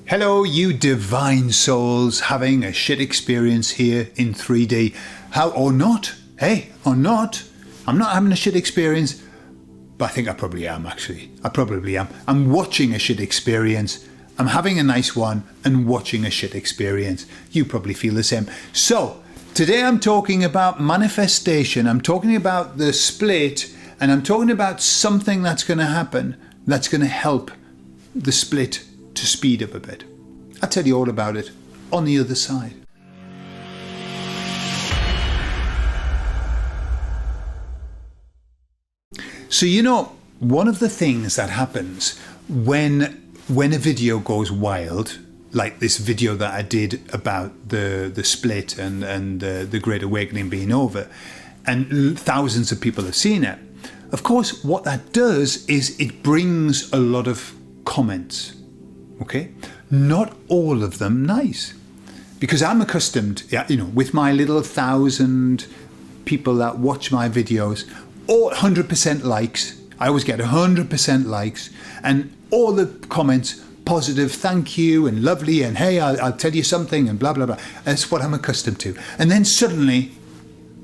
Hello, you divine souls having a shit experience here in 3D. How, or not? Hey, or not? I'm not having a shit experience, but I think I probably am, actually. I probably am. I'm watching a shit experience. I'm having a nice one and watching a shit experience. You probably feel the same. So, today I'm talking about manifestation. I'm talking about the split, and I'm talking about something that's going to happen that's going to help the split to speed up a bit. I'll tell you all about it on the other side. So one of the things that happens when a video goes wild, like this video that I did about the split and the Great Awakening being over, and thousands of people have seen it, of course what that does is it brings a lot of comments. Okay, not all of them nice, because I'm accustomed, with my little 1,000 people that watch my videos, all 100% likes. I always get 100% likes, and all the comments positive, thank you, and lovely, and hey, I'll tell you something, and blah blah blah. That's what I'm accustomed to. And then suddenly,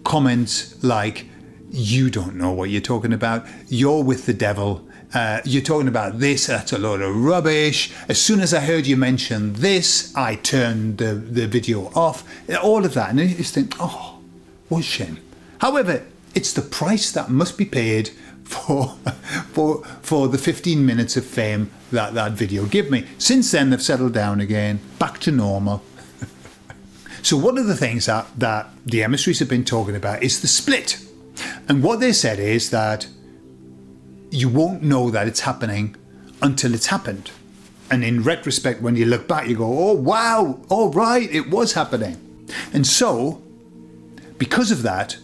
comments like, "You don't know what you're talking about. You're with the devil. You're talking about this, that's a load of rubbish. As soon as I heard you mention this, I turned the video off." All of that. And you just think, oh, what a shame. However, it's the price that must be paid for the 15 minutes of fame that video gave me. Since then, they've settled down again, back to normal. So one of the things that the emissaries have been talking about is the split. And what they said is that you won't know that it's happening until it's happened. And in retrospect, when you look back, you go, oh, wow, all right, it was happening. And so, because of that,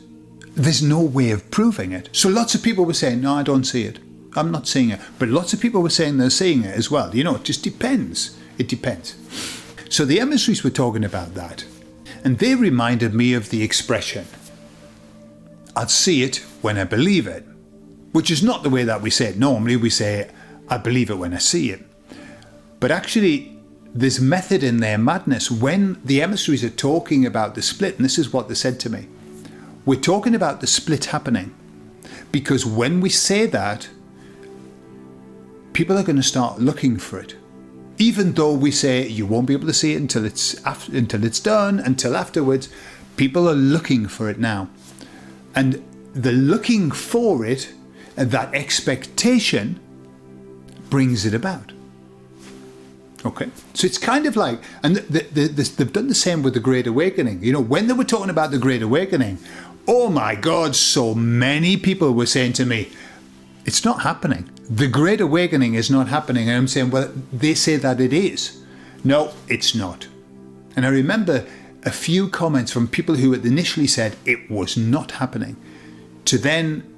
there's no way of proving it. So lots of people were saying, no, I don't see it. I'm not seeing it. But lots of people were saying they're seeing it as well. It just depends. It depends. So the emissaries were talking about that. And they reminded me of the expression, I'll see it when I believe it. Which is not the way that we say it. Normally we say, I believe it when I see it. But actually, there's method in their madness. When the emissaries are talking about the split, and this is what they said to me, we're talking about the split happening. Because when we say that, people are going to start looking for it. Even though we say you won't be able to see it until it's done, until afterwards, people are looking for it now. And the looking for it, and that expectation brings it about. Okay, so it's kind of like, and they've done the same with the Great Awakening. When they were talking about the Great Awakening, oh my God, so many people were saying to me, it's not happening. The Great Awakening is not happening. And I'm saying, well, they say that it is. No, it's not. And I remember a few comments from people who had initially said it was not happening, to then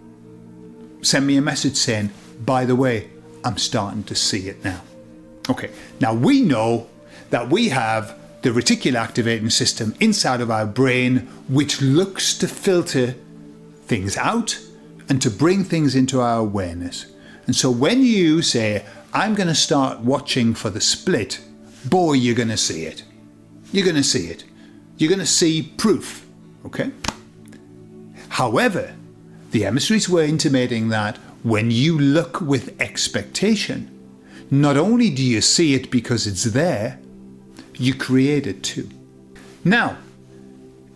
send me a message saying, by the way, I'm starting to see it now. Okay, now we know that we have the Reticular Activating System inside of our brain, which looks to filter things out and to bring things into our awareness. And so when you say, I'm going to start watching for the split, boy, you're going to see it. You're going to see it. You're going to see proof, okay? However, the emissaries were intimating that when you look with expectation, not only do you see it because it's there, you create it too. Now,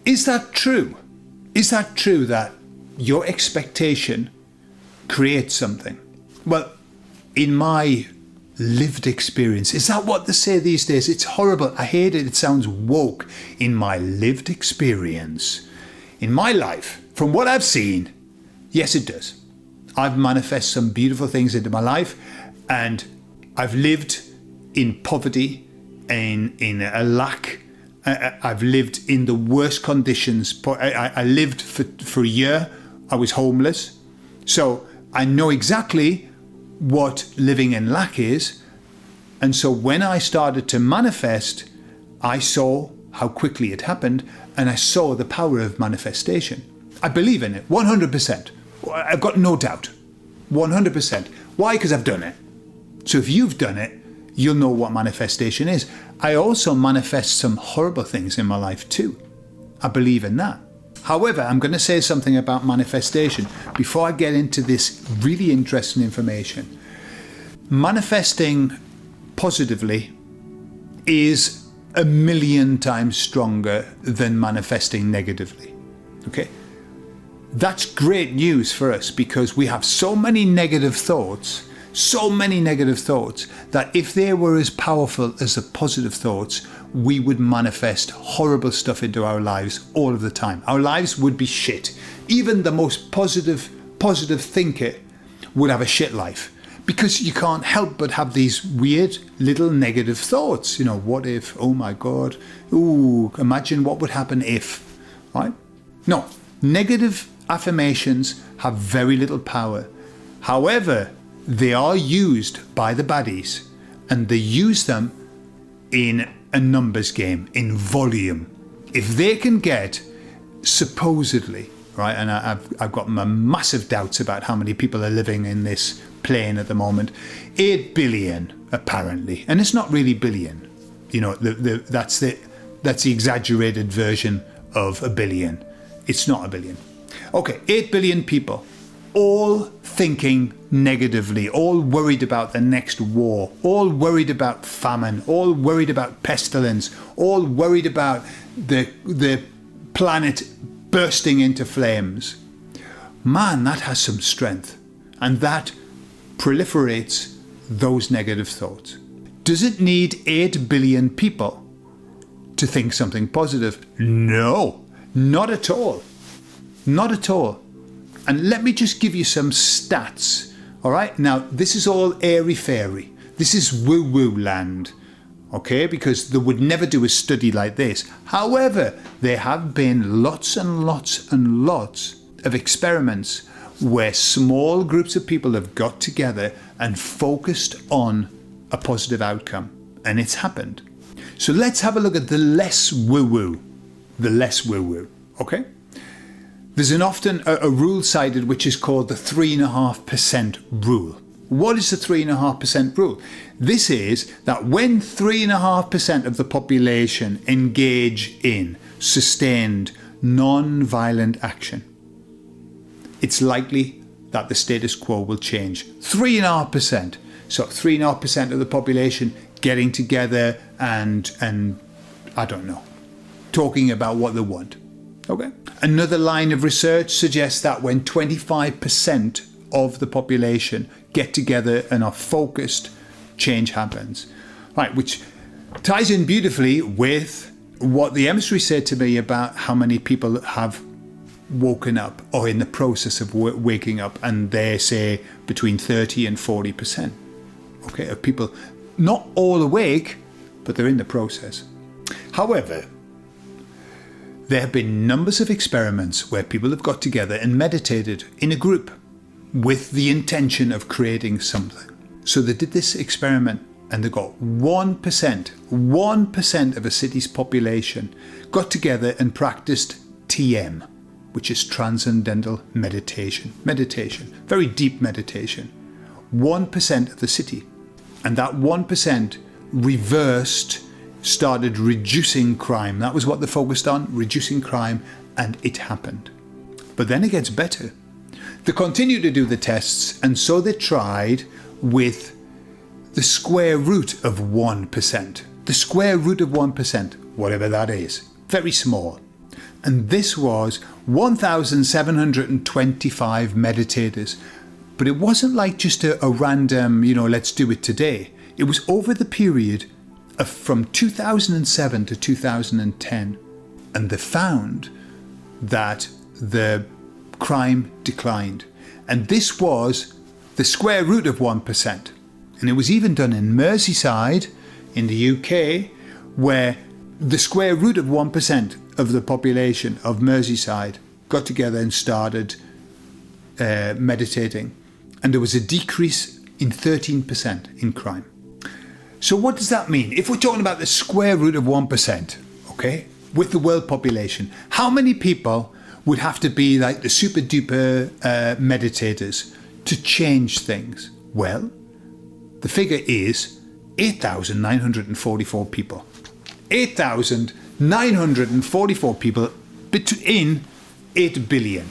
is that true? Is that true that your expectation creates something? Well, in my lived experience, is that what they say these days? It's horrible. I hate it. It sounds woke. In my lived experience, in my life, from what I've seen, yes, it does. I've manifested some beautiful things into my life, and I've lived in poverty, in a lack. I've lived in the worst conditions. I lived for a year. I was homeless. So I know exactly what living in lack is. And so when I started to manifest, I saw how quickly it happened, and I saw the power of manifestation. I believe in it 100%. I've got no doubt. 100%. Why? Because I've done it. So if you've done it, you'll know what manifestation is. I also manifest some horrible things in my life too. I believe in that. However, I'm going to say something about manifestation before I get into this really interesting information. Manifesting positively is 1,000,000 times stronger than manifesting negatively. Okay? That's great news for us because we have so many negative thoughts, that if they were as powerful as the positive thoughts, we would manifest horrible stuff into our lives all of the time. Our lives would be shit. Even the most positive thinker would have a shit life because you can't help but have these weird little negative thoughts. You know, what if? Oh my God. Ooh, imagine what would happen if, right? No, negative affirmations have very little power. However, they are used by the baddies, and they use them in a numbers game, in volume. If they can get, supposedly, right, and I've got my massive doubts about how many people are living in this plane at the moment, 8 billion apparently, and it's not really billion. You know, that's the exaggerated version of a billion. It's not a billion. Okay, 8 billion people, all thinking negatively, all worried about the next war, all worried about famine, all worried about pestilence, all worried about the planet bursting into flames. Man, that has some strength, and that proliferates those negative thoughts. Does it need 8 billion people to think something positive? No, not at all. Not at all. And let me just give you some stats. All right. Now, this is all airy-fairy. This is woo-woo land. Okay. Because they would never do a study like this. However, there have been lots and lots and lots of experiments where small groups of people have got together and focused on a positive outcome. And it's happened. So let's have a look at the less woo-woo. The less woo-woo. Okay. There's often a rule cited which is called the 3.5% rule. What is the 3.5% rule? This is that when 3.5% of the population engage in sustained non-violent action, it's likely that the status quo will change. 3.5%. So 3.5% of the population getting together and I don't know, talking about what they want. Okay. Another line of research suggests that when 25% of the population get together and are focused, change happens. Right, which ties in beautifully with what the emissary said to me about how many people have woken up or in the process of waking up, and they say between 30 and 40%. Okay, of people not all awake, but they're in the process. However, there have been numbers of experiments where people have got together and meditated in a group with the intention of creating something. So they did this experiment and they got 1% of a city's population got together and practiced TM, which is Transcendental meditation. Very deep meditation. 1% of the city. And that 1% started reducing crime. That was what they focused on, reducing crime, and it happened. But then it gets better. They continued to do the tests, and so they tried with the square root of 1%. The square root of 1%, whatever that is, very small. And this was 1,725 meditators. But it wasn't like just a random, let's do it today. It was over the period from 2007 to 2010, and they found that the crime declined. And this was the square root of 1%. And it was even done in Merseyside in the UK, where the square root of 1% of the population of Merseyside got together and started meditating. And there was a decrease in 13% in crime. So what does that mean? If we're talking about the square root of 1%, okay, with the world population, how many people would have to be like the super duper meditators to change things? Well, the figure is 8,944 people. 8,944 people in 8 billion.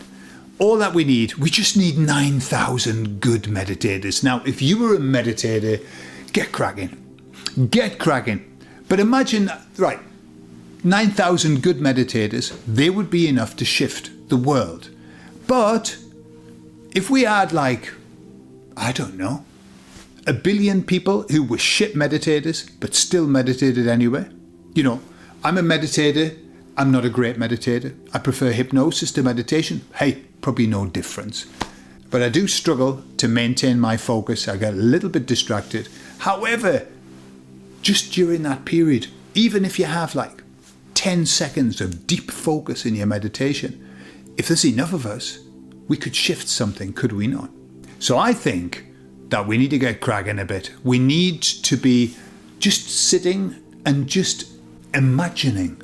All that we need, we just need 9,000 good meditators. Now, if you were a meditator, get cracking. Get cracking. But imagine, right, 9,000 good meditators, they would be enough to shift the world. But if we had like, I don't know, 1 billion people who were shit meditators, but still meditated anyway. You know, I'm a meditator. I'm not a great meditator. I prefer hypnosis to meditation. Hey, probably no difference. But I do struggle to maintain my focus. I get a little bit distracted. However, just during that period, even if you have like 10 seconds of deep focus in your meditation, if there's enough of us, we could shift something, could we not? So I think that we need to get cracking a bit. We need to be just sitting and just imagining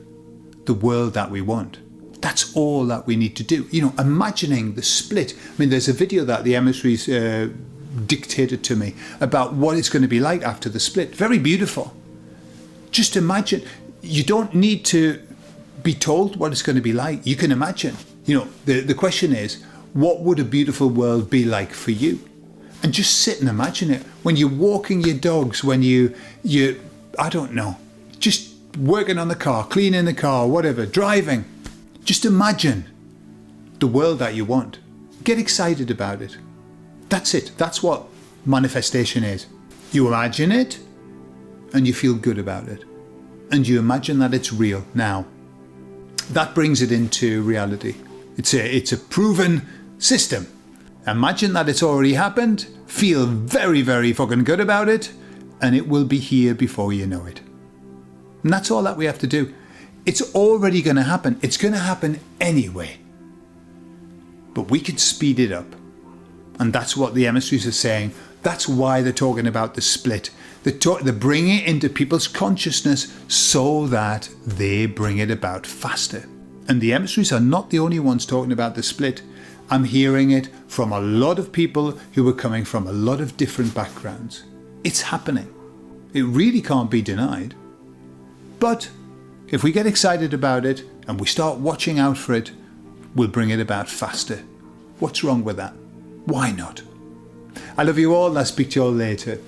the world that we want. That's all that we need to do. You know, imagining the split. I mean, there's a video that the emissaries dictated to me about what it's going to be like after the split. Very beautiful. Just imagine. You don't need to be told what it's going to be like. You can imagine. You know, the question is, what would a beautiful world be like for you? And just sit and imagine it. When you're walking your dogs, when you I don't know, just working on the car, cleaning the car, whatever, driving. Just imagine the world that you want. Get excited about it. That's it. That's what manifestation is. You imagine it and you feel good about it. And you imagine that it's real now. That brings it into reality. It's a proven system. Imagine that it's already happened, feel very, very fucking good about it, and it will be here before you know it. And that's all that we have to do. It's already going to happen. It's going to happen anyway. But we can speed it up. And that's what the emissaries are saying. That's why they're talking about the split. They're bringing it into people's consciousness so that they bring it about faster. And the emissaries are not the only ones talking about the split. I'm hearing it from a lot of people who are coming from a lot of different backgrounds. It's happening. It really can't be denied. But if we get excited about it and we start watching out for it, we'll bring it about faster. What's wrong with that? Why not? I love you all. I'll speak to you all later.